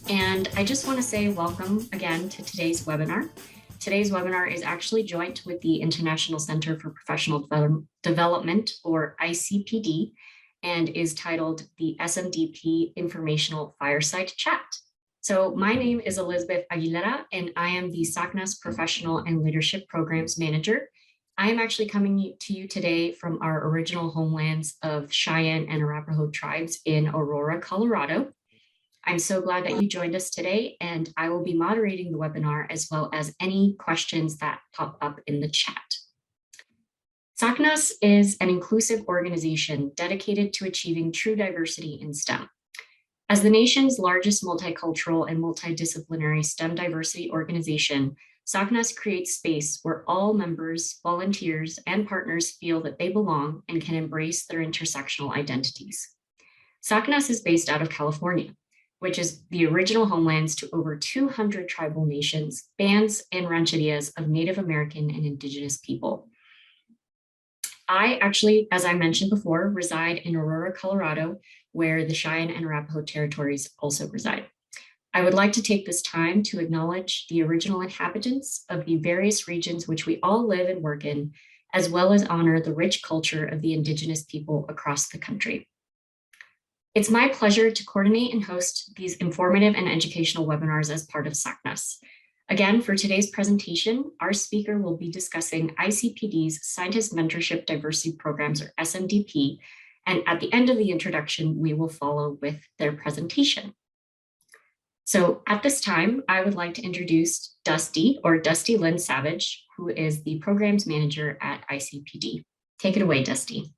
And I just want to say welcome again to today's webinar. Today's webinar is actually joint with the International Center for Professional Development, or ICPD, and is titled the SMDP Informational Fireside Chat. So my name is Elizabeth Aguilera, and I am the SACNAS Professional and Leadership Programs Manager. I am actually coming to you today from our original homelands of Cheyenne and Arapaho tribes in Aurora, Colorado. I'm so glad that you joined us today, and I will be moderating the webinar as well as any questions that pop up in the chat. SACNAS is an inclusive organization dedicated to achieving true diversity in STEM. As the nation's largest multicultural and multidisciplinary STEM diversity organization, SACNAS creates space where all members, volunteers, and partners feel that they belong and can embrace their intersectional identities. SACNAS is based out of California, which is the original homelands to over 200 tribal nations, bands, and rancherias of Native American and Indigenous people. I actually, as I mentioned before, reside in Aurora, Colorado, where the Cheyenne and Arapaho territories also reside. I would like to take this time to acknowledge the original inhabitants of the various regions which we all live and work in, as well as honor the rich culture of the Indigenous people across the country. It's my pleasure to coordinate and host these informative and educational webinars as part of SACNAS. Again, for today's presentation, our speaker will be discussing ICPD's Scientist Mentorship Diversity Programs, or SMDP, and at the end of the introduction, we will follow with their presentation. So at this time, I would like to introduce Dusty, or Dusty Lynn Savage, who is the Programs Manager at ICPD. Take it away, Dusty.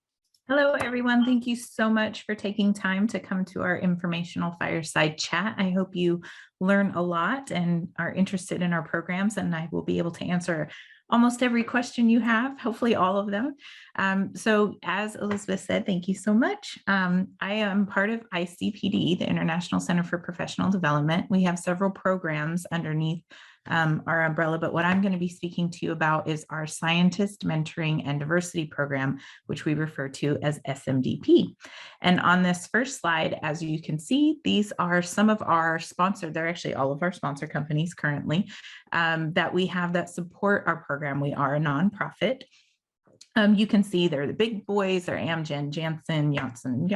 Hello, everyone. Thank you so much for taking time to come to our informational fireside chat. I hope you learn a lot and are interested in our programs, and I will be able to answer almost every question you have, hopefully all of them. So as Elizabeth said, thank you so much. I am part of ICPD, the International Center for Professional Development. We have several programs underneath our umbrella, but what I'm going to be speaking to you about is our Scientist Mentoring and Diversity Program, which we refer to as SMDP. And on this first slide, as you can see, these are some of our sponsors. They're actually all of our sponsor companies currently that we have that support our program. We are a nonprofit. You can see they're the big boys, they're Amgen, Janssen, Johnson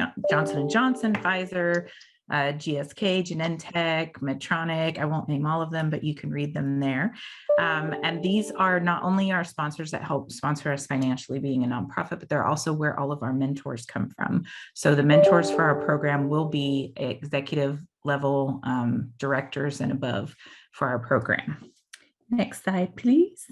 & Johnson, Pfizer, GSK, Genentech, Medtronic. I won't name all of them, but you can read them there. And these are not only our sponsors that help sponsor us financially, being a nonprofit, but they're also where all of our mentors come from. So the mentors for our program will be executive level directors and above for our program. Next slide, please.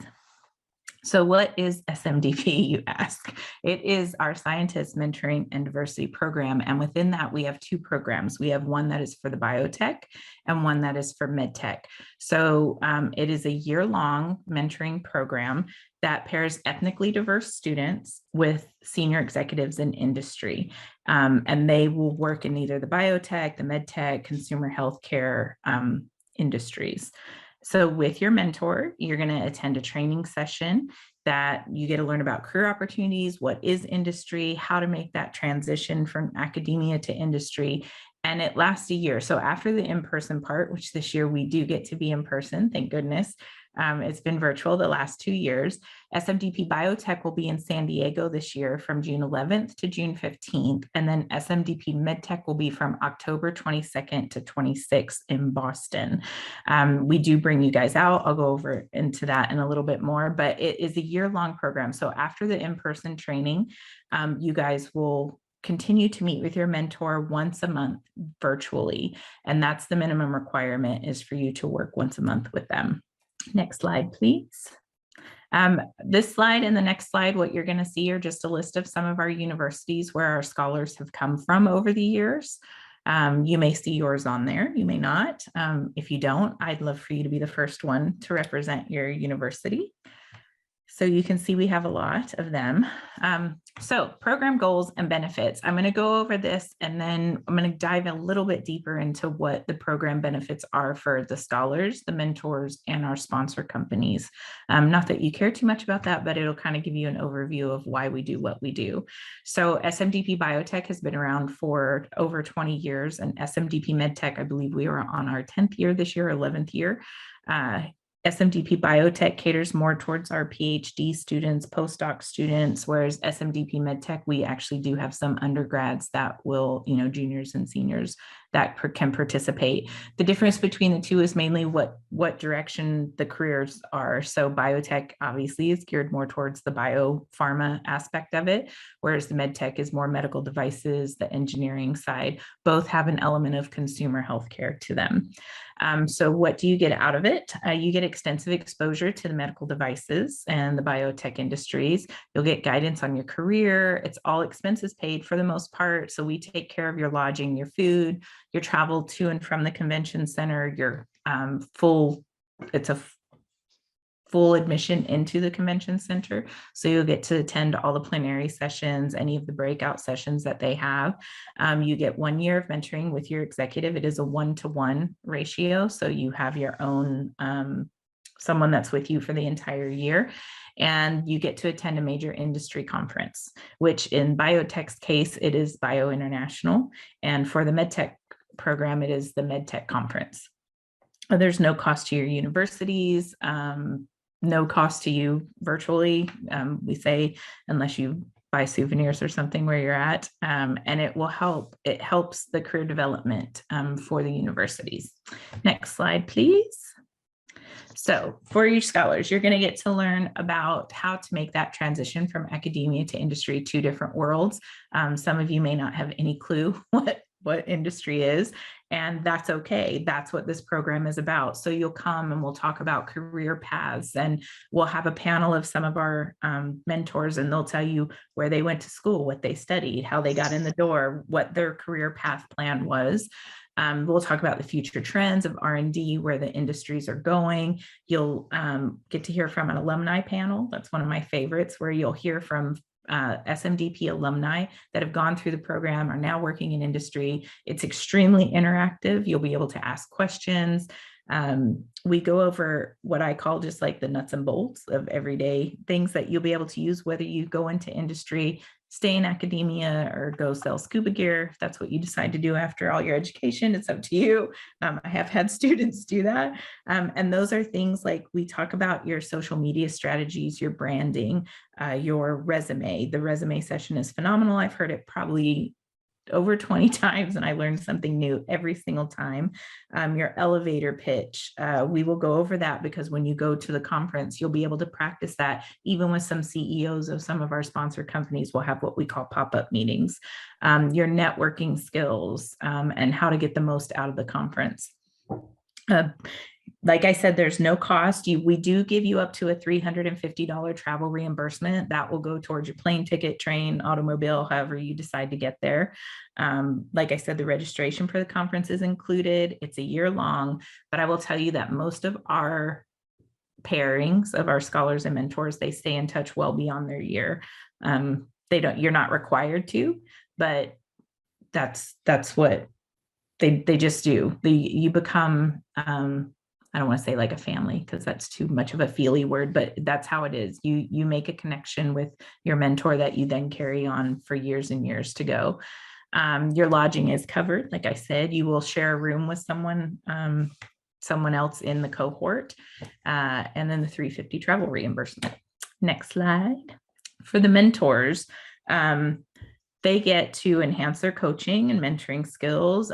So what is SMDP, you ask? It is our Scientist Mentoring and Diversity Program. And within that, we have two programs. We have one that is for the biotech and one that is for medtech. So it is a year-long mentoring program that pairs ethnically diverse students with senior executives in industry. And they will work in either the biotech, the medtech, consumer healthcare industries. So with your mentor, you're going to attend a training session that you get to learn about career opportunities, what is industry, how to make that transition from academia to industry, and it lasts a year. So after the in-person part, which this year we do get to be in person, thank goodness, it's been virtual the last 2 years. SMDP Biotech will be in San Diego this year from June 11th to June 15th. And then SMDP MedTech will be from October 22nd to 26th in Boston. We do bring you guys out. I'll go over into that in a little bit more, but it is a year-long program. So after the in-person training, you guys will continue to meet with your mentor once a month virtually. And that's the minimum requirement, is for you to work once a month with them. Next slide, please. This slide and the next slide, what you're going to see are just a list of some of our universities where our scholars have come from over the years. You may see yours on there, you may not. If you don't, I'd love for you to be the first one to represent your university. So you can see we have a lot of them. So program goals and benefits. I'm going to go over this and then I'm going to dive a little bit deeper into what the program benefits are for the scholars, the mentors, and our sponsor companies. Not that you care too much about that, but it'll kind of give you an overview of why we do what we do. So SMDP Biotech has been around for over 20 years, and SMDP MedTech, I believe we are on our 10th year this year, 11th year. SMDP Biotech caters more towards our PhD students, postdoc students, whereas SMDP MedTech, we actually do have some undergrads that will, juniors and seniors that can participate. The difference between the two is mainly what direction the careers are. So biotech obviously is geared more towards the biopharma aspect of it, whereas the MedTech is more medical devices, the engineering side. Both have an element of consumer healthcare to them. So what do you get out of it? You get extensive exposure to the medical devices and the biotech industries. You'll get guidance on your career. It's all expenses paid for the most part. So we take care of your lodging, your food, your travel to and from the convention center, your it's a full admission into the convention center. So you'll get to attend all the plenary sessions, any of the breakout sessions that they have. You get 1 year of mentoring with your executive. It is a 1-to-1 ratio. So you have your own, someone that's with you for the entire year. And you get to attend a major industry conference, which in biotech's case, it is Bio International. And for the MedTech program, it is the MedTech conference. There's no cost to your universities, no cost to you virtually. We say, unless you buy souvenirs or something where you're at, and it helps the career development for the universities. Next slide, please. So for your scholars, you're going to get to learn about how to make that transition from academia to industry, 2 different worlds. Some of you may not have any clue what industry is, and that's okay. That's what this program is about. So you'll come and we'll talk about career paths, and we'll have a panel of some of our mentors, and they'll tell you where they went to school, what they studied, how they got in the door, what their career path plan was. We'll talk about the future trends of R&D, where the industries are going. You'll get to hear from an alumni panel. That's one of my favorites, where you'll hear from SMDP alumni that have gone through the program, are now working in industry. It's extremely interactive. You'll be able to ask questions. We go over what I call just like the nuts and bolts of everyday things that you'll be able to use, whether you go into industry, stay in academia, or go sell scuba gear. If that's what you decide to do after all your education, it's up to you. I have had students do that. And those are things like we talk about your social media strategies, your branding, your resume. The resume session is phenomenal. I've heard it probably over 20 times, and I learned something new every single time. Your elevator pitch, we will go over that, because when you go to the conference, you'll be able to practice that. Even with some CEOs of some of our sponsor companies, we'll have what we call pop-up meetings. Your networking skills, and how to get the most out of the conference. Like I said, there's no cost. We do give you up to a $350 travel reimbursement. That will go towards your plane ticket, train, automobile, however you decide to get there. Like I said, the registration for the conference is included. It's a year long, but I will tell you that most of our pairings of our scholars and mentors, they stay in touch well beyond their year. You're not required to, but that's what they just do. You become, I don't want to say like a family, because that's too much of a feely word, but that's how it is. You make a connection with your mentor that you then carry on for years and years to go. Your lodging is covered. Like I said, you will share a room with someone else in the cohort, and then the $350 travel reimbursement. Next slide. For the mentors, they get to enhance their coaching and mentoring skills,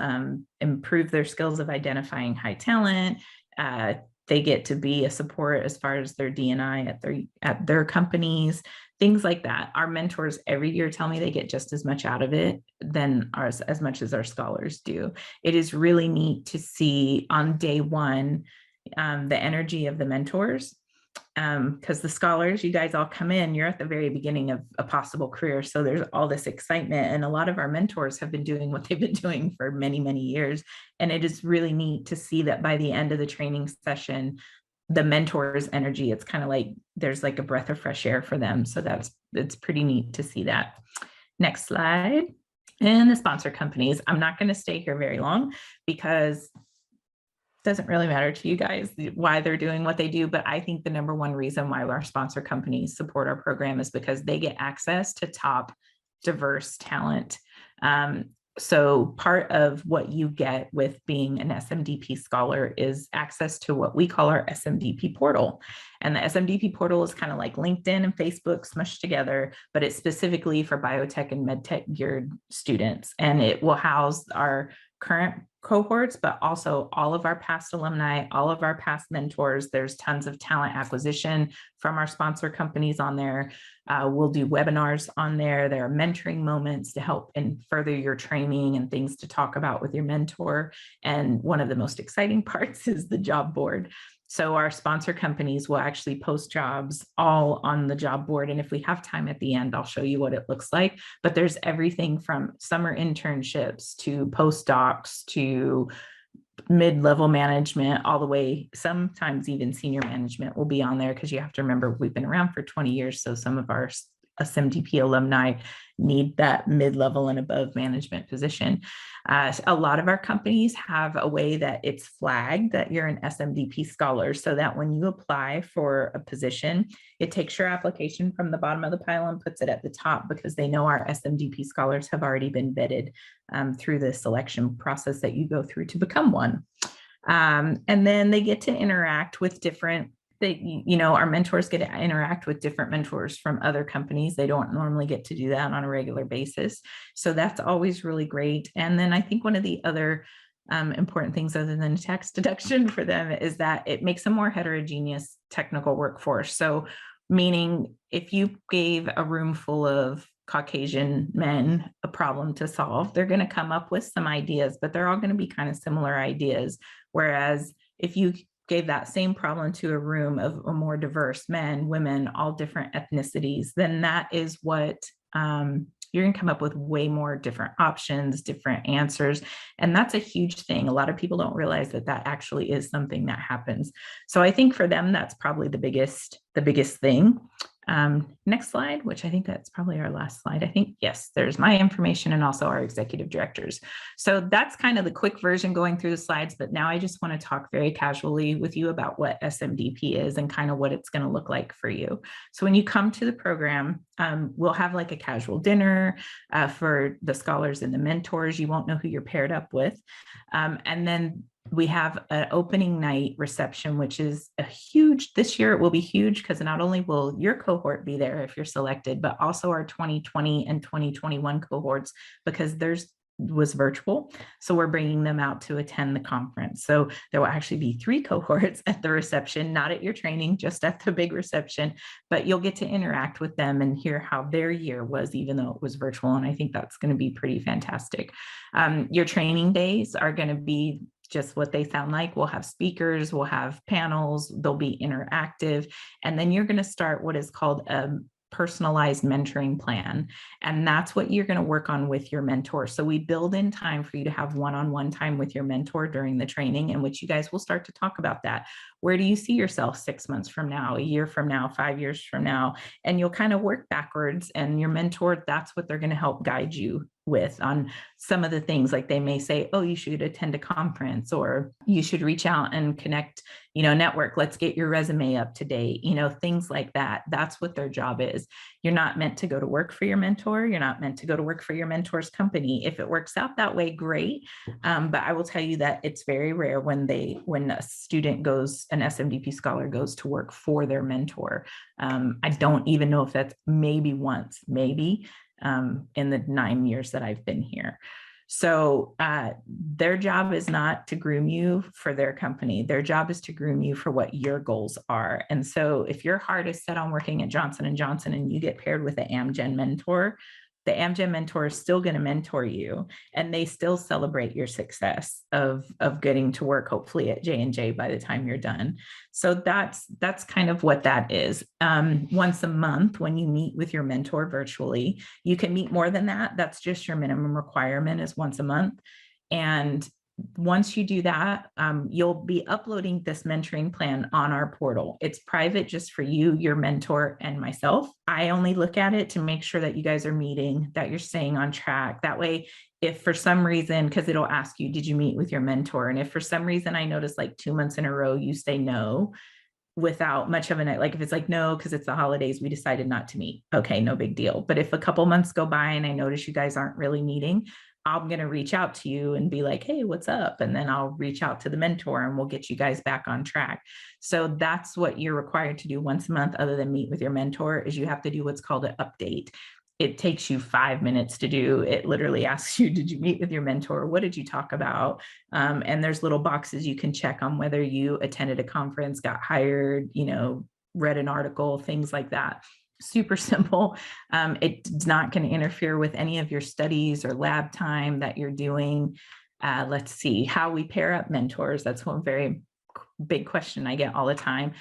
improve their skills of identifying high talent. They get to be a support as far as their D&I at their companies, things like that. Our mentors every year tell me they get just as much out of it than as much as our scholars do. It is really neat to see on day one the energy of the mentors. Because the scholars, you guys all come in, you're at the very beginning of a possible career. So there's all this excitement. And a lot of our mentors have been doing what they've been doing for many, many years. And it is really neat to see that by the end of the training session, the mentor's energy. It's kind of like there's like a breath of fresh air for them. So it's pretty neat to see that. Next slide. And the sponsor companies. I'm not going to stay here very long because doesn't really matter to you guys why they're doing what they do, but I think the number one reason why our sponsor companies support our program is because they get access to top diverse talent. So part of what you get with being an SMDP scholar is access to what we call our SMDP portal. And the SMDP portal is kind of like LinkedIn and Facebook smushed together, but it's specifically for biotech and medtech geared students. And it will house our current cohorts, but also all of our past alumni, all of our past mentors. There's tons of talent acquisition from our sponsor companies on there. We'll do webinars on there. There are mentoring moments to help and further your training and things to talk about with your mentor. And one of the most exciting parts is the job board. So our sponsor companies will actually post jobs all on the job board. And if we have time at the end, I'll show you what it looks like. But there's everything from summer internships to postdocs to mid-level management, all the way, sometimes even senior management will be on there, because you have to remember we've been around for 20 years. So some of our SMDP alumni need that mid-level and above management position. A lot of our companies have a way that it's flagged that you're an SMDP scholar, so that when you apply for a position, it takes your application from the bottom of the pile and puts it at the top, because they know our SMDP scholars have already been vetted through the selection process that you go through to become one. And then they get to interact with different our mentors get to interact with different mentors from other companies. They don't normally get to do that on a regular basis. So that's always really great. And then I think one of the other important things, other than tax deduction for them, is that it makes a more heterogeneous technical workforce. So meaning if you gave a room full of Caucasian men a problem to solve, they're going to come up with some ideas, but they're all going to be kind of similar ideas. Whereas if you gave that same problem to a room of a more diverse men, women, all different ethnicities, then that is what you're going to come up with way more different options, different answers. And that's a huge thing. A lot of people don't realize that that actually is something that happens. So I think for them, that's probably the biggest thing. Next slide, which I think that's probably our last slide. I think, yes, there's my information and also our executive directors. So that's kind of the quick version going through the slides, but now I just want to talk very casually with you about what SMDP is and kind of what it's going to look like for you. So when you come to the program, we'll have like a casual dinner for the scholars and the mentors. You won't know who you're paired up with. And then we have an opening night reception, which is this year it will be huge, because not only will your cohort be there if you're selected, but also our 2020 and 2021 cohorts, because theirs was virtual. So we're bringing them out to attend the conference. So there will actually be 3 cohorts at the reception, not at your training, just at the big reception, but you'll get to interact with them and hear how their year was, even though it was virtual. And I think that's going to be pretty fantastic. Your training days are going to be just what they sound like. We'll have speakers, we'll have panels, they'll be interactive. And then you're going to start what is called a personalized mentoring plan. And that's what you're going to work on with your mentor. So we build in time for you to have one-on-one time with your mentor during the training, in which you guys will start to talk about that. Where do you see yourself 6 months from now, a year from now, 5 years from now? And you'll kind of work backwards, and your mentor, that's what they're going to help guide you with on some of the things. Like they may say, oh, you should attend a conference, or you should reach out and connect, network, let's get your resume up to date, things like that. That's what their job is. You're not meant to go to work for your mentor. You're not meant to go to work for your mentor's company. If it works out that way, great. But I will tell you that it's very rare when a student an SMDP scholar goes to work for their mentor. I don't even know if that's maybe once, maybe in the 9 years that I've been here. So their job is not to groom you for their company. Their job is to groom you for what your goals are. And so if your heart is set on working at Johnson & Johnson and you get paired with an Amgen mentor, the Amgen mentor is still going to mentor you, and they still celebrate your success of getting to work, hopefully at J&J by the time you're done. So that's kind of what that is. Once a month, when you meet with your mentor virtually, you can meet more than that. That's just your minimum requirement, is once a month. And once you do that, you'll be uploading this mentoring plan on our portal. It's private just for you, your mentor, and myself. I only look at it to make sure that you guys are meeting, that you're staying on track. That way, if for some reason, because it'll ask you, did you meet with your mentor? And if for some reason I notice like 2 months in a row, you say no, without much of a, like if it's like, no, because it's the holidays, we decided not to meet. Okay, no big deal. But if a couple months go by and I notice you guys aren't really meeting, I'm going to reach out to you and be like, hey, what's up? And then I'll reach out to the mentor and we'll get you guys back on track. So that's what you're required to do once a month, other than meet with your mentor, is you have to do what's called an update. It takes you 5 minutes to do. It literally asks you, did you meet with your mentor? What did you talk about? And there's little boxes you can check on whether you attended a conference, got hired, read an article, things like that. Super simple. It's not going to interfere with any of your studies or lab time that you're doing. Let's see how we pair up mentors. That's one very big question I get all the time.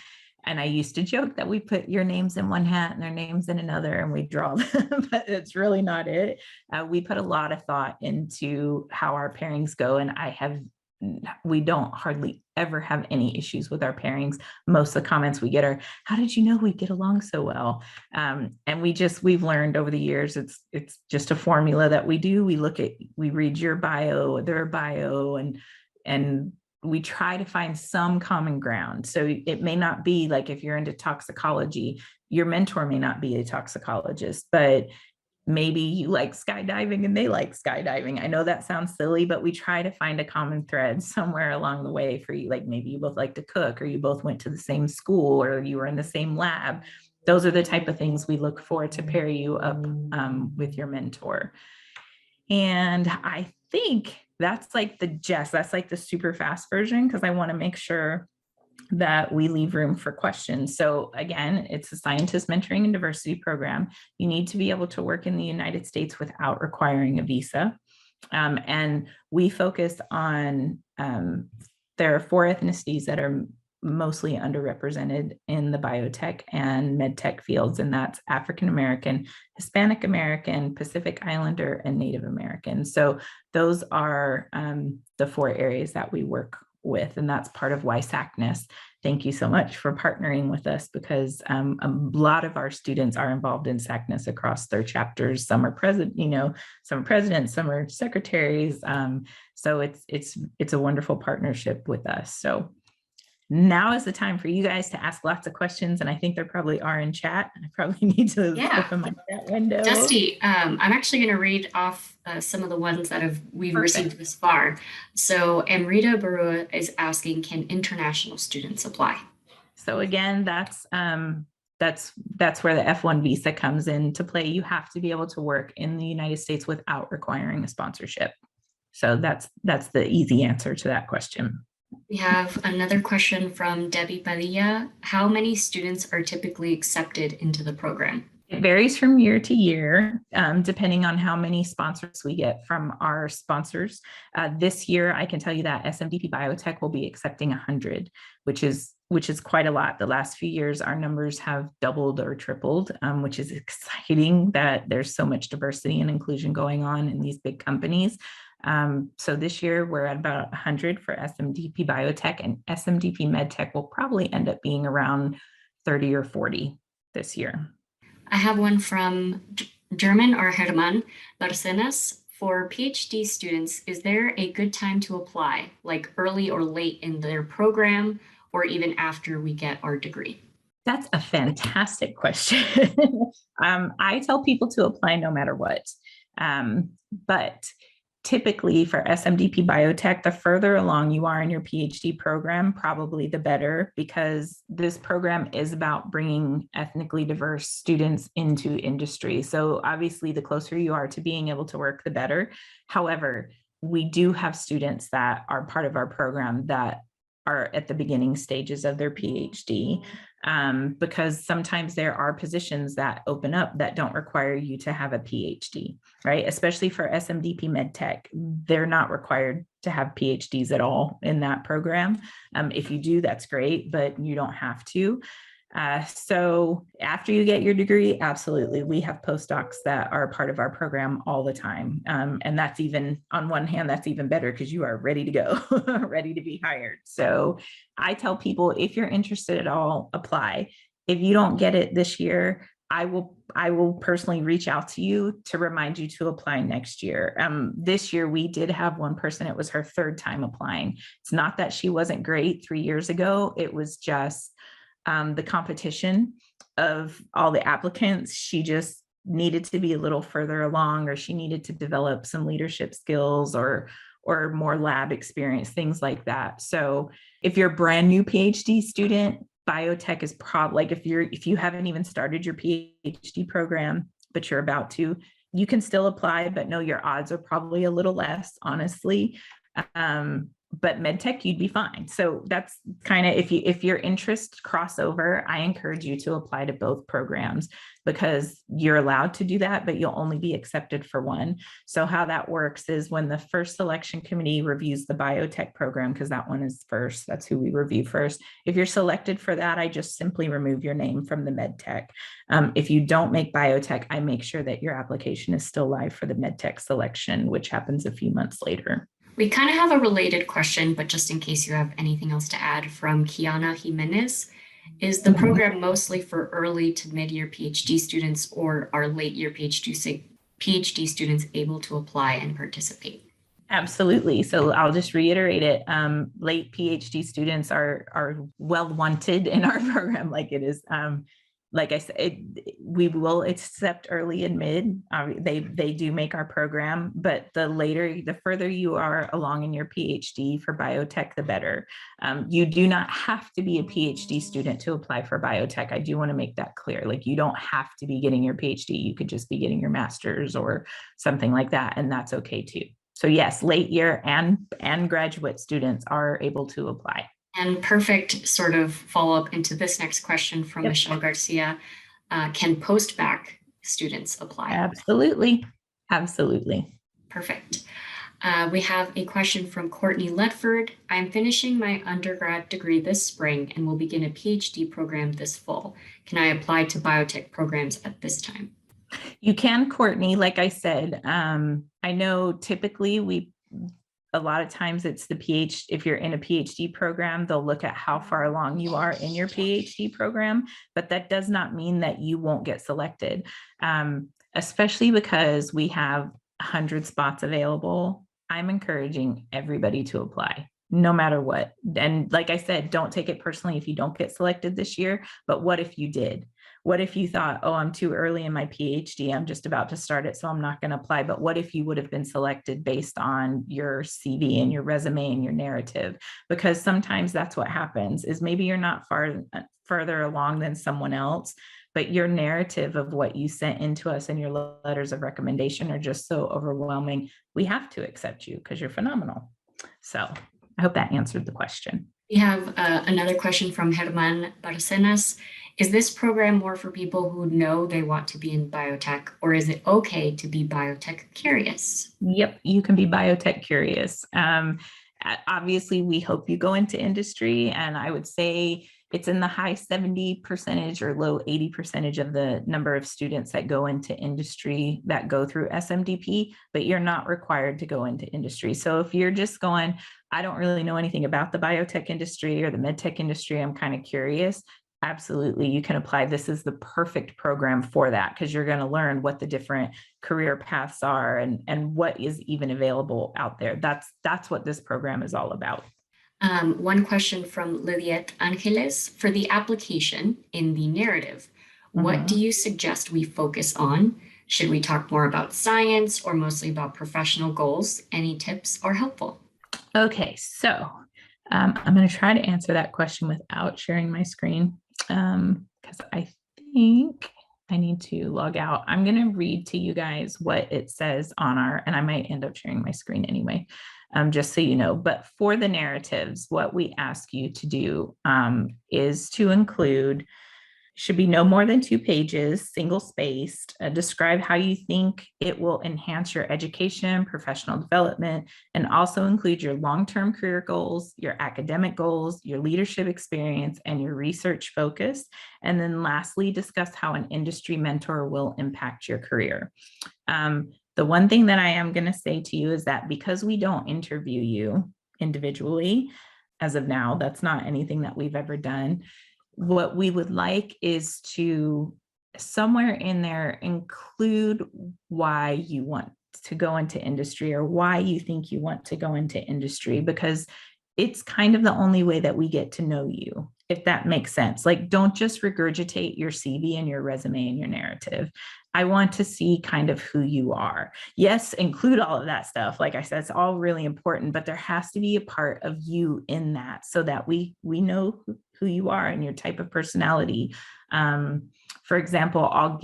And I used to joke that we put your names in one hat and their names in another and we draw them, but it's really not it. We put a lot of thought into how our pairings go, and we don't hardly ever have any issues with our pairings. Most of the comments we get are, how did you know we get along so well? And we've learned over the years, it's just a formula that we do. We read your bio, their bio, and we try to find some common ground. So it may not be like, if you're into toxicology, your mentor may not be a toxicologist, but maybe you like skydiving and they like skydiving. I know that sounds silly, but we try to find a common thread somewhere along the way for you. Like maybe you both like to cook, or you both went to the same school, or you were in the same lab. Those are the type of things we look for to pair you up with your mentor. And I think that's like the super fast version, because I want to make sure that we leave room for questions. So again, it's a scientist mentoring and diversity program. You need to be able to work in the United States without requiring a visa. And we focus on, there are 4 ethnicities that are mostly underrepresented in the biotech and medtech fields, and that's African American, Hispanic American, Pacific Islander, and Native American. So those are the 4 areas that we work with, and that's part of why SACNAS. Thank you so much for partnering with us, because a lot of our students are involved in SACNAS across their chapters. Some are some are presidents, some are secretaries. So it's a wonderful partnership with us. So now is the time for you guys to ask lots of questions, and I think there probably are in chat. I probably need to open my chat window. Dusty, I'm actually going to read off some of the ones that we've received this far. So Amrita Barua is asking, can international students apply? So again, that's where the F1 visa comes into play. You have to be able to work in the United States without requiring a sponsorship. So that's the easy answer to that question. We have another question from Debbie Padilla. How many students are typically accepted into the program? It varies from year to year, depending on how many sponsors we get from our sponsors. This year, I can tell you that SMDP Biotech will be accepting 100, which is quite a lot. The last few years, our numbers have doubled or tripled, which is exciting that there's so much diversity and inclusion going on in these big companies. So this year we're at about 100 for SMDP Biotech, and SMDP MedTech will probably end up being around 30 or 40 this year. I have one from German or Herman Barcenas. For PhD students, is there a good time to apply, like early or late in their program, or even after we get our degree? That's a fantastic question. I tell people to apply no matter what. But typically for SMDP Biotech, the further along you are in your PhD program, probably the better, because this program is about bringing ethnically diverse students into industry. So obviously the closer you are to being able to work, the better. However, we do have students that are part of our program that are at the beginning stages of their PhD, because sometimes there are positions that open up that don't require you to have a PhD, right? Especially for SMDP MedTech, they're not required to have PhDs at all in that program. If you do, that's great, but you don't have to. So after you get your degree, absolutely, we have postdocs that are part of our program all the time. And that's even, on one hand, that's even better because you are ready to go, ready to be hired. So I tell people, if you're interested at all, apply. If you don't get it this year, I will personally reach out to you to remind you to apply next year. This year we did have one person, it was her third time applying. It's not that she wasn't great 3 years ago, it was just the competition of all the applicants. She just needed to be a little further along, or she needed to develop some leadership skills or more lab experience, things like that. So if you're a brand new PhD student, biotech is probably, like if you haven't even started your PhD program, but you're about to, you can still apply, but no, your odds are probably a little less, honestly. But medtech, you'd be fine. So that's kind of, if your interests cross over, I encourage you to apply to both programs, because you're allowed to do that, but you'll only be accepted for one. So how that works is when the first selection committee reviews the biotech program, because that one is first, that's who we review first. If you're selected for that, I just simply remove your name from the medtech. If you don't make biotech, I make sure that your application is still live for the medtech selection, which happens a few months later. We kind of have a related question, but just in case you have anything else to add, from Kiana Jimenez. Is the program mostly for early to mid-year PhD students, or are late-year PhD students able to apply and participate? Absolutely. So I'll just reiterate it. Late PhD students are well wanted in our program. Like it is, like I said, we will accept early and mid. They do make our program, but the further you are along in your PhD for biotech, the better. You do not have to be a PhD student to apply for biotech. I do want to make that clear. Like you don't have to be getting your PhD. You could just be getting your master's or something like that, and that's okay too. So yes, late year and graduate students are able to apply. And perfect sort of follow-up into this next question from Michelle Garcia. Can post-bac students apply? Absolutely. Absolutely. Perfect. We have a question from Courtney Ledford. I'm finishing my undergrad degree this spring and will begin a PhD program this fall. Can I apply to biotech programs at this time? You can, Courtney. Like I said, I know typically a lot of times it's the PhD. If you're in a PhD program, they'll look at how far along you are in your PhD program, but that does not mean that you won't get selected, especially because we have 100 spots available. I'm encouraging everybody to apply, no matter what. And like I said, don't take it personally if you don't get selected this year, but what if you did? What if you thought, oh, I'm too early in my PhD, I'm just about to start it, so I'm not going to apply. But what if you would have been selected based on your CV and your resume and your narrative? Because sometimes that's what happens, is maybe you're not further along than someone else, but your narrative of what you sent into us and your letters of recommendation are just so overwhelming. We have to accept you because you're phenomenal. So I hope that answered the question. We have another question from Herman Barcenas. Is this program more for people who know they want to be in biotech, or is it okay to be biotech curious? Yep, you can be biotech curious. Obviously, we hope you go into industry, and I would say it's in the high 70% or low 80% of the number of students that go into industry that go through SMDP, but you're not required to go into industry. So if you're just going, I don't really know anything about the biotech industry or the medtech industry, I'm kind of curious, absolutely, you can apply. This is the perfect program for that, because you're going to learn what the different career paths are and what is even available out there. That's what this program is all about. One question from Liliette Angeles. For the application in the narrative, what do you suggest we focus on? Should we talk more about science or mostly about professional goals? Any tips are helpful. Okay, so I'm going to try to answer that question without sharing my screen, because I think I need to log out. I'm going to read to you guys what it says on and I might end up sharing my screen anyway, just so you know. But for the narratives, what we ask you to do is to include Should be no more than 2 pages, single spaced. Describe how you think it will enhance your education, professional development, and also include your long-term career goals, your academic goals, your leadership experience, and your research focus. And then lastly, discuss how an industry mentor will impact your career. The one thing that I am going to say to you is that because we don't interview you individually, as of now, that's not anything that we've ever done. What we would like is to somewhere in there include why you want to go into industry or why you think you want to go into industry, because it's kind of the only way that we get to know you, if that makes sense. Like, don't just regurgitate your CV and your resume and your narrative. I want to see kind of who you are. Yes, include all of that stuff. Like I said, it's all really important, but there has to be a part of you in that so that we know who you are and your type of personality. For example,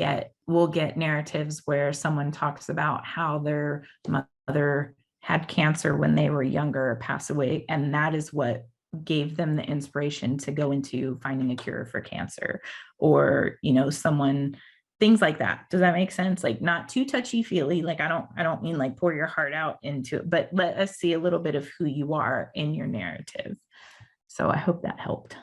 we'll get narratives where someone talks about how their mother had cancer when they were younger or passed away, and that is what gave them the inspiration to go into finding a cure for cancer, or someone, things like that. Does that make sense? Like, not too touchy-feely. Like, I don't mean like pour your heart out into it, but let us see a little bit of who you are in your narrative. So I hope that helped.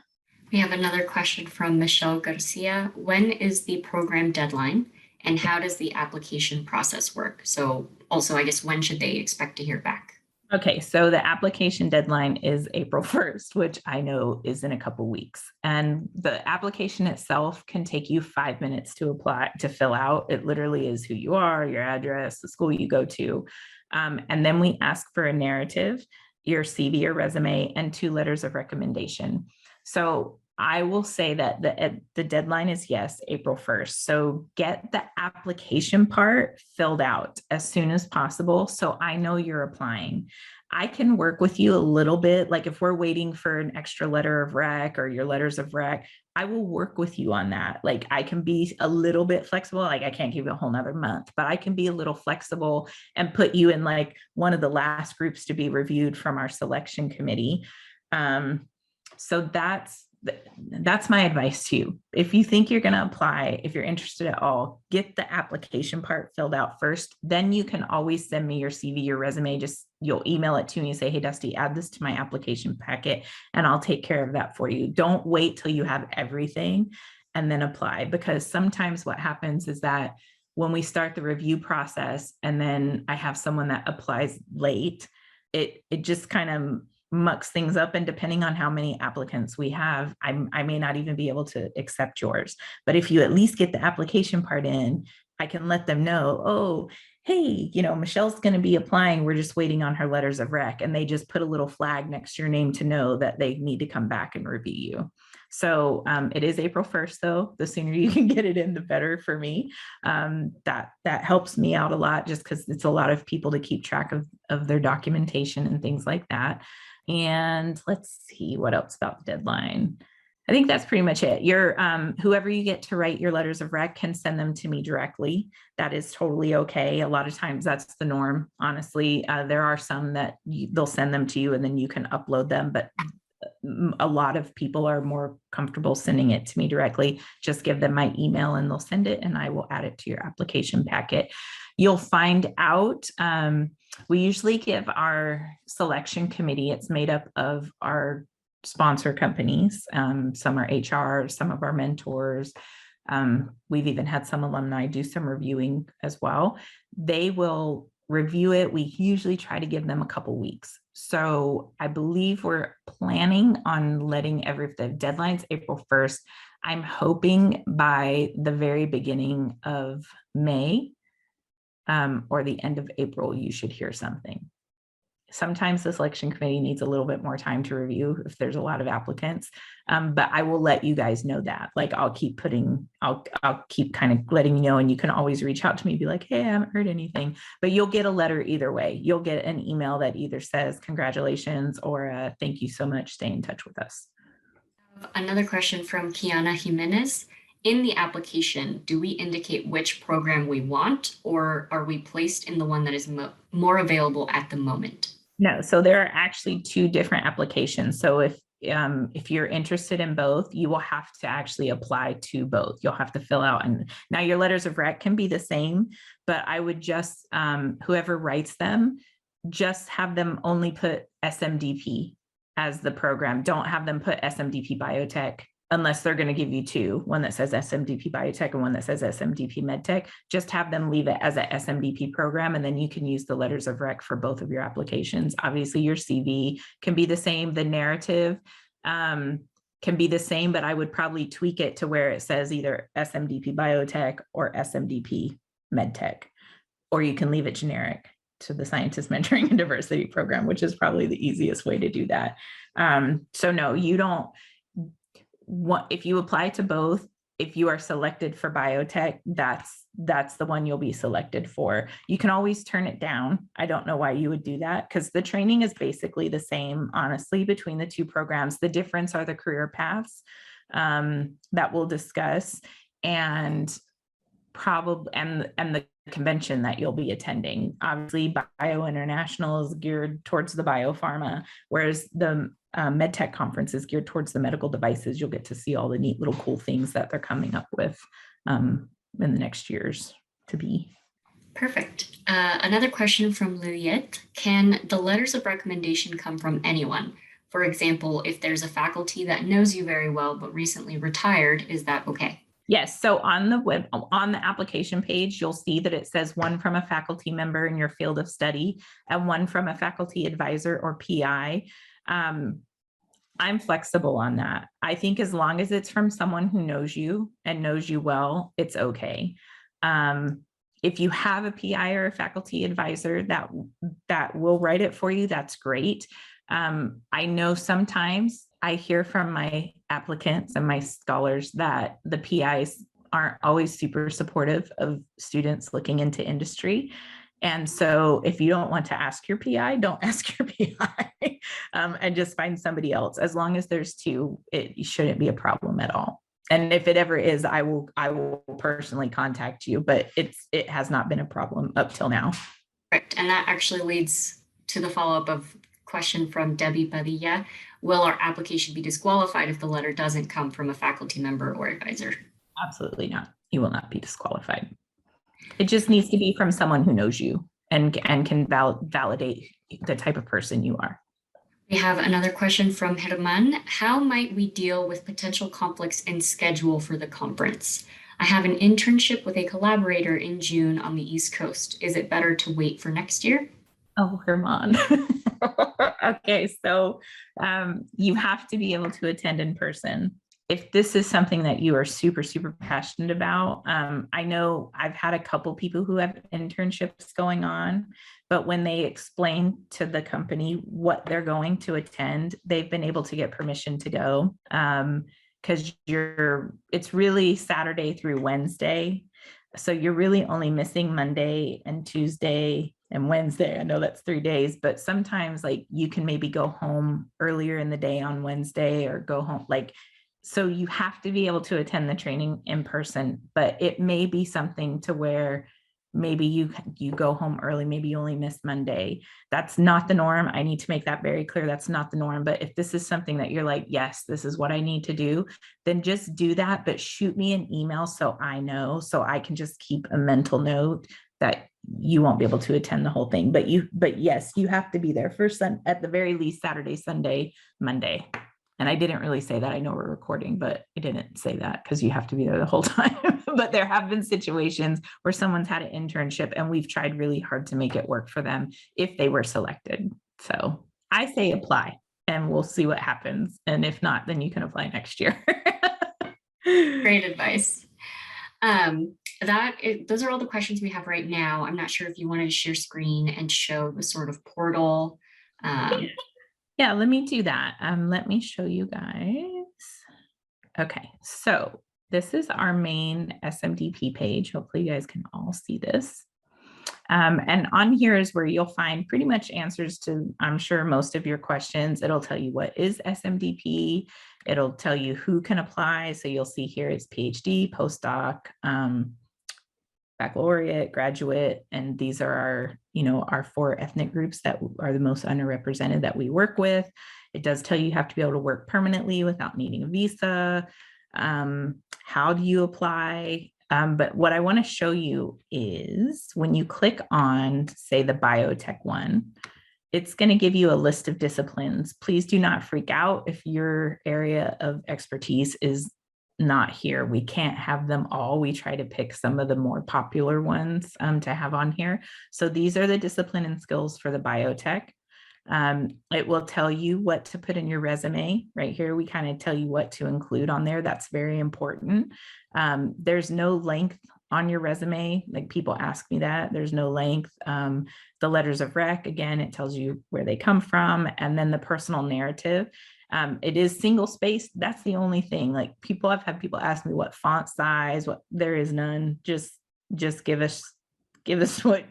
We have another question from Michelle Garcia. When is the program deadline, and how does the application process work? So also, I guess, when should they expect to hear back? Okay, so the application deadline is April 1st, which I know is in a couple weeks. And the application itself can take you 5 minutes to fill out. It literally is who you are, your address, the school you go to. And then we ask for a narrative, your CV or resume, and 2 letters of recommendation. So I will say that the deadline is, yes, April 1st. So get the application part filled out as soon as possible, so I know you're applying. I can work with you a little bit. Like, if we're waiting for an extra letter of rec or your letters of rec, I will work with you on that. Like, I can be a little bit flexible. Like, I can't give you a whole nother month, but I can be a little flexible and put you in like one of the last groups to be reviewed from our selection committee. So that's my advice to you. If you think you're going to apply, if you're interested at all, get the application part filled out first. Then you can always send me your CV, your resume. You'll email it to me and say, hey, Dusty, add this to my application packet, and I'll take care of that for you. Don't wait till you have everything and then apply, because sometimes what happens is that when we start the review process and then I have someone that applies late, it just kind of mucks things up. And depending on how many applicants we have, I may not even be able to accept yours. But if you at least get the application part in, I can let them know, oh, hey, Michelle's going to be applying. We're just waiting on her letters of rec. And they just put a little flag next to your name to know that they need to come back and review you. So it is April 1st, though. The sooner you can get it in, the better for me. That helps me out a lot, just because it's a lot of people to keep track of their documentation and things like that. And let's see what else about the deadline. I think that's pretty much it. Whoever you get to write your letters of rec can send them to me directly. That is totally okay. A lot of times that's the norm, honestly. There are some that they'll send them to you and then you can upload them, but a lot of people are more comfortable sending it to me directly. Just give them my email and they'll send it, and I will add it to your application packet. You'll find out, we usually give our selection committee, it's made up of our sponsor companies. Some are HR, some of our mentors. We've even had some alumni do some reviewing as well. They will review it. We usually try to give them a couple weeks. So I believe we're planning on letting the deadline's April 1st. I'm hoping by the very beginning of May, or the end of April, you should hear something. Sometimes the selection committee needs a little bit more time to review if there's a lot of applicants, but I will let you guys know that. Like, I'll keep kind of letting you know, and you can always reach out to me and be like, hey, I haven't heard anything. But you'll get a letter either way. You'll get an email that either says congratulations or thank you so much, stay in touch with us. Another question from Kiana Jimenez. In the application, do we indicate which program we want, or are we placed in the one that is more available at the moment? No, so there are actually 2 different applications. So if you're interested in both, you will have to actually apply to both. You'll have to fill out, and now your letters of rec can be the same, but I would just, whoever writes them, just have them only put SMDP as the program. Don't have them put SMDP biotech unless they're going to give you two, one that says SMDP biotech and one that says SMDP medtech. Just have them leave it as a SMDP program, and then you can use the letters of rec for both of your applications. Obviously your CV can be the same, the narrative can be the same, but I would probably tweak it to where it says either SMDP biotech or SMDP medtech, or you can leave it generic to the scientist mentoring and diversity program, which is probably the easiest way to do that. So no, you don't want, if you apply to both, if you are selected for biotech, that's the one you'll be selected for. You can always turn it down. I don't know why you would do that, because the training is basically the same, honestly, between the two programs. The difference are the career paths that we'll discuss, and probably and the convention that you'll be attending. Obviously, Bio International is geared towards the biopharma, whereas the MedTech conference is geared towards the medical devices. You'll get to see all the neat little cool things that they're coming up with in the next years to be. Perfect. Another question from Luyet. Can the letters of recommendation come from anyone? For example, if there's a faculty that knows you very well but recently retired, is that okay? Yes. So on the application page, you'll see that it says one from a faculty member in your field of study and one from a faculty advisor or PI. I'm flexible on that. I think as long as it's from someone who knows you and knows you well, it's okay. If you have a PI or a faculty advisor that will write it for you, that's great. I know sometimes I hear from my applicants and my scholars that the PIs aren't always super supportive of students looking into industry. And so if you don't want to ask your PI, don't ask your PI and just find somebody else. As long as there's two, it shouldn't be a problem at all. And if it ever is, I will personally contact you, but it has not been a problem up till now. Correct. And that actually leads to the follow-up of question from Debbie Padilla. Will our application be disqualified if the letter doesn't come from a faculty member or advisor? Absolutely not. You will not be disqualified. It just needs to be from someone who knows you and can validate the type of person you are. We have another question from Herman. How might we deal with potential conflicts in schedule for the conference? I have an internship with a collaborator in June on the East Coast. Is it better to wait for next year? Oh, Herman. Okay, so you have to be able to attend in person. If this is something that you are super, super passionate about, I know I've had a couple people who have internships going on, but when they explain to the company what they're going to attend, they've been able to get permission to go, because it's really Saturday through Wednesday. So you're really only missing Monday and Tuesday and Wednesday. I know that's 3 days, but sometimes like you can maybe go home earlier in the day on Wednesday or go home so you have to be able to attend the training in person, but it may be something to where maybe you go home early, maybe you only miss Monday. That's not the norm. I need to make that very clear. That's not the norm. But if this is something that you're like, yes, this is what I need to do, then just do that, but shoot me an email so I know, so I can just keep a mental note that you won't be able to attend the whole thing. But yes, you have to be there first, at the very least, Saturday, Sunday, Monday. And I didn't really say that. I know we're recording, but I didn't say that because you have to be there the whole time. But there have been situations where someone's had an internship and we've tried really hard to make it work for them if they were selected. So I say apply and we'll see what happens. And if not, then you can apply next year. Great advice. Those are all the questions we have right now. I'm not sure if you wanted to share screen and show the sort of portal. Yeah, let me do that. Let me show you guys. Okay, so this is our main SMDP page. Hopefully you guys can all see this. And on here is where you'll find pretty much answers to, I'm sure, most of your questions. It'll tell you what is SMDP. It'll tell you who can apply. So you'll see here it's PhD, postdoc, baccalaureate, graduate, and these are our, our 4 ethnic groups that are the most underrepresented that we work with. It does tell you have to be able to work permanently without needing a visa. How do you apply? But what I want to show you is when you click on, say, the biotech one, it's going to give you a list of disciplines. Please do not freak out if your area of expertise is not here. We can't have them all. We try to pick some of the more popular ones to have on here. So these are the discipline and skills for the biotech. It will tell you what to put in your resume. Right here, we kind of tell you what to include on there. That's very important. There's no length on your resume. Like, people ask me that. There's no length. The letters of rec, again, it tells you where they come from. And then the personal narrative. It is single spaced. That's the only thing. Like, I've had people ask me what font size, there is none. Just give us what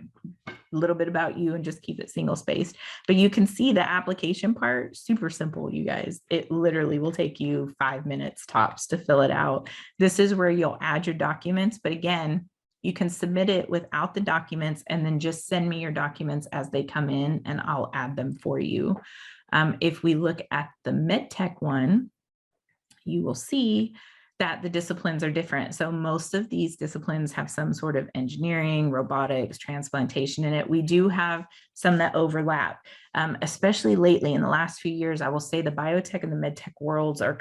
little bit about you and just keep it single spaced. But you can see the application part, super simple, you guys. It literally will take you 5 minutes tops to fill it out. This is where you'll add your documents. But again, you can submit it without the documents and then just send me your documents as they come in and I'll add them for you. If we look at the MedTech one, you will see that the disciplines are different. So most of these disciplines have some sort of engineering, robotics, transplantation in it. We do have some that overlap, especially lately in the last few years. I will say the biotech and the medtech worlds are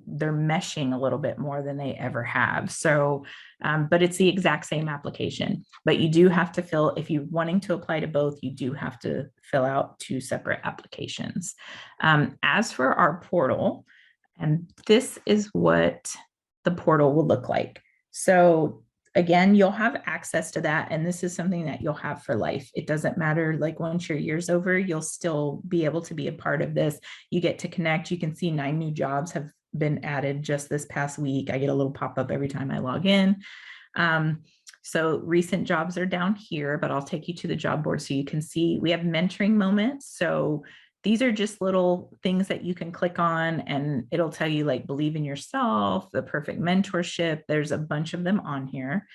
they're meshing a little bit more than they ever have. So, but it's the exact same application. But you do have to if you're wanting to apply to both, you do have to fill out 2 separate applications. As for our portal, and this is what the portal will look like. So again, you'll have access to that. And this is something that you'll have for life. It doesn't matter, like, once your year's over, you'll still be able to be a part of this. You get to connect. You can see 9 new jobs have been added just this past week. I get a little pop-up every time I log in. So recent jobs are down here, but I'll take you to the job board so you can see we have mentoring moments. So these are just little things that you can click on and it'll tell you, like, believe in yourself, the perfect mentorship. There's a bunch of them on here.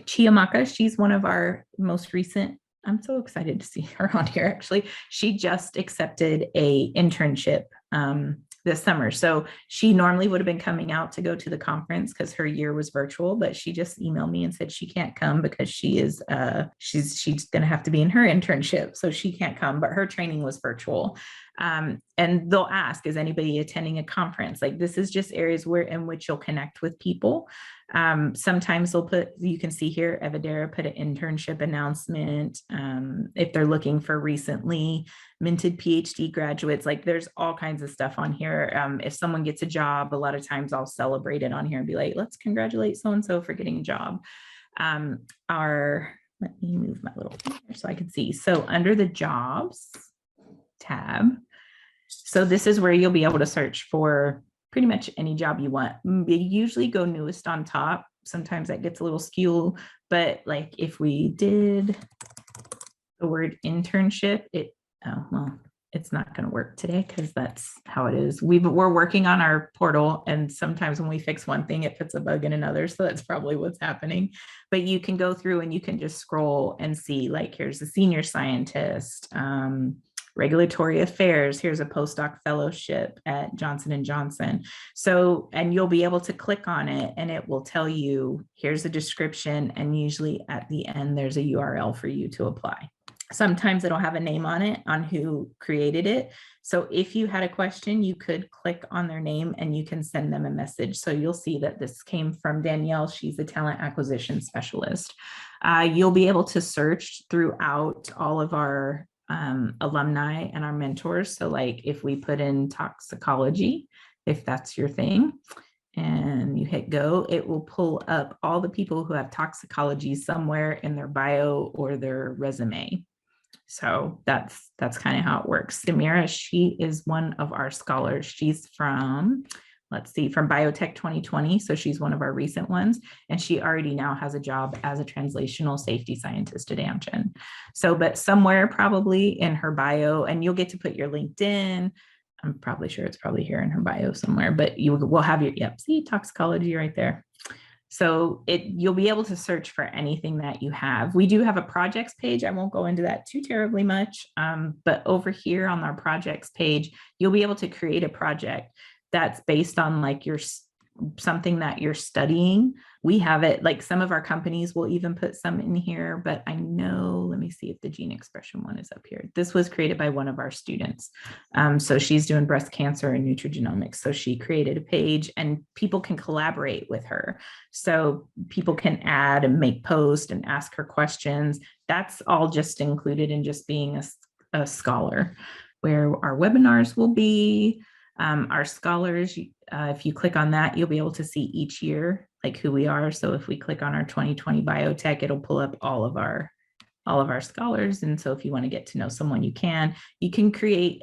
Chiamaka, she's one of our most recent. I'm so excited to see her on here. Actually, she just accepted a internship this summer. So she normally would have been coming out to go to the conference because her year was virtual, but she just emailed me and said she can't come because she's going to have to be in her internship. So she can't come, but her training was virtual. And they'll ask, is anybody attending a conference? Like, this is just areas in which you'll connect with people. Sometimes you can see here, Evadera put an internship announcement. If they're looking for recently minted PhD graduates, like, there's all kinds of stuff on here. If someone gets a job, a lot of times I'll celebrate it on here and be like, let's congratulate so-and-so for getting a job. Let me move my little finger so I can see. So under the jobs tab, so this is where you'll be able to search for pretty much any job you want. They usually go newest on top. Sometimes that gets a little skew, but like if we did the word internship, it's not going to work today because that's how it is. We're working on our portal, and sometimes when we fix one thing, it puts a bug in another. So that's probably what's happening. But you can go through and you can just scroll and see, like, here's the senior scientist, regulatory affairs. Here's a postdoc fellowship at Johnson & Johnson. So, and you'll be able to click on it and it will tell you, here's a description. And usually at the end, there's a URL for you to apply. Sometimes it'll have a name on it, on who created it. So if you had a question, you could click on their name and you can send them a message. So you'll see that this came from Danielle. She's a talent acquisition specialist. You'll be able to search throughout all of our alumni and our mentors. So like if we put in toxicology, if that's your thing, and you hit go, it will pull up all the people who have toxicology somewhere in their bio or their resume. So that's kind of how it works. Samira, she is one of our scholars. She's from, from Biotech 2020. So she's one of our recent ones. And she already now has a job as a translational safety scientist at Amgen. So, but somewhere probably in her bio, and you'll get to put your LinkedIn. I'm probably sure it's probably here in her bio somewhere, but you will have your, see toxicology right there. So you'll be able to search for anything that you have. We do have a projects page. I won't go into that too terribly much, but over here on our projects page, you'll be able to create a project that's based on like something that you're studying. We have it, like some of our companies will even put some in here, but I know, let me see if the gene expression one is up here. This was created by one of our students. So she's doing breast cancer and nutrigenomics. So she created a page and people can collaborate with her. So people can add and make posts and ask her questions. That's all just included in just being a scholar. Where our webinars will be, our scholars, if you click on that, you'll be able to see each year, like who we are. So if we click on our 2020 biotech, it'll pull up all of our scholars. And so if you want to get to know someone, you can create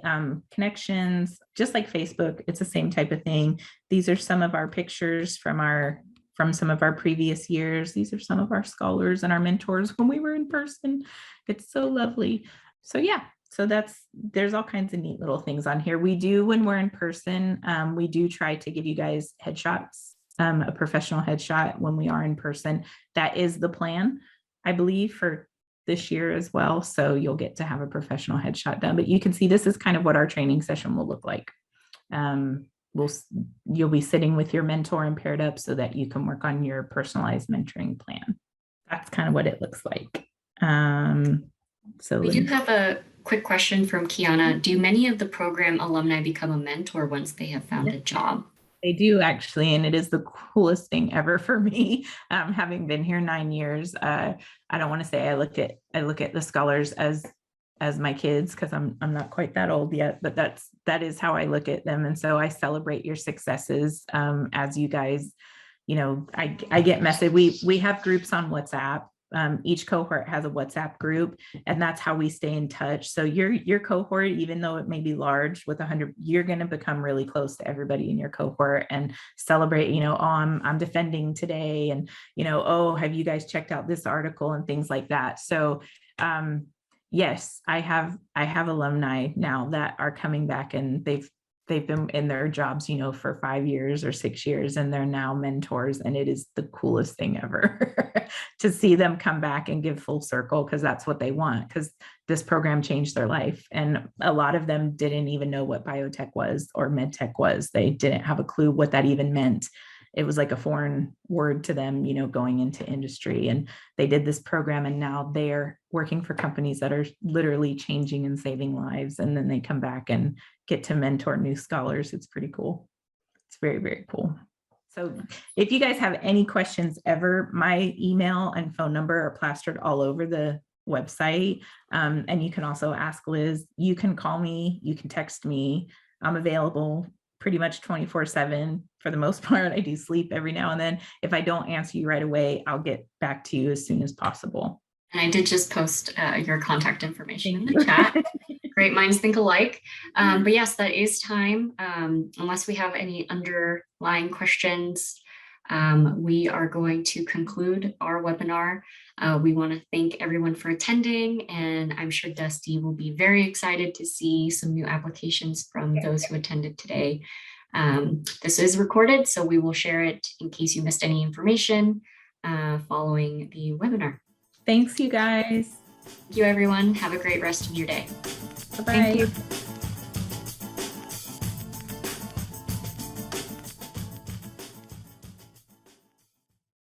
connections, just like Facebook. It's the same type of thing. These are some of our pictures from some of our previous years. These are some of our scholars and our mentors when we were in person. It's so lovely. So yeah. So there's all kinds of neat little things on here. We do, when we're in person, we do try to give you guys headshots, a professional headshot when we are in person. That is the plan, I believe, for this year as well. So you'll get to have a professional headshot done, but you can see this is kind of what our training session will look like. You'll be sitting with your mentor and paired up so that you can work on your personalized mentoring plan. That's kind of what it looks like. So we do have a quick question from Kiana. Do many of the program alumni become a mentor once they have found a job? They do, actually, and it is the coolest thing ever for me. Having been here 9 years, I don't want to say I look at the scholars as my kids, because I'm not quite that old yet, but that is how I look at them. And so I celebrate your successes as you guys, I get message. We have groups on WhatsApp. Each cohort has a WhatsApp group, and that's how we stay in touch. So your cohort, even though it may be large with 100, you're going to become really close to everybody in your cohort and celebrate, oh, I'm defending today. And, oh, have you guys checked out this article and things like that. So, yes, I have alumni now that are coming back, and they've been in their jobs, for 5 years or 6 years, and they're now mentors. And it is the coolest thing ever to see them come back and give full circle, because that's what they want, because this program changed their life. And a lot of them didn't even know what biotech was or medtech was. They didn't have a clue what that even meant. It was like a foreign word to them, going into industry. And they did this program, and now they're working for companies that are literally changing and saving lives. And then they come back and get to mentor new scholars. It's pretty cool. It's very, very cool. So if you guys have any questions ever, my email and phone number are plastered all over the website. And you can also ask Liz. You can call me, you can text me. I'm available pretty much 24/7 for the most part. I do sleep every now and then. If I don't answer you right away, I'll get back to you as soon as possible. And I did just post your contact information in the chat. Great minds think alike. But yes, that is time. Unless we have any underlying questions, we are going to conclude our webinar. We want to thank everyone for attending, and I'm sure Dusty will be very excited to see some new applications from those who attended today. This is recorded, so we will share it in case you missed any information following the webinar. Thanks, you guys. Thank you, everyone. Have a great rest of your day. Bye-bye. Thank you.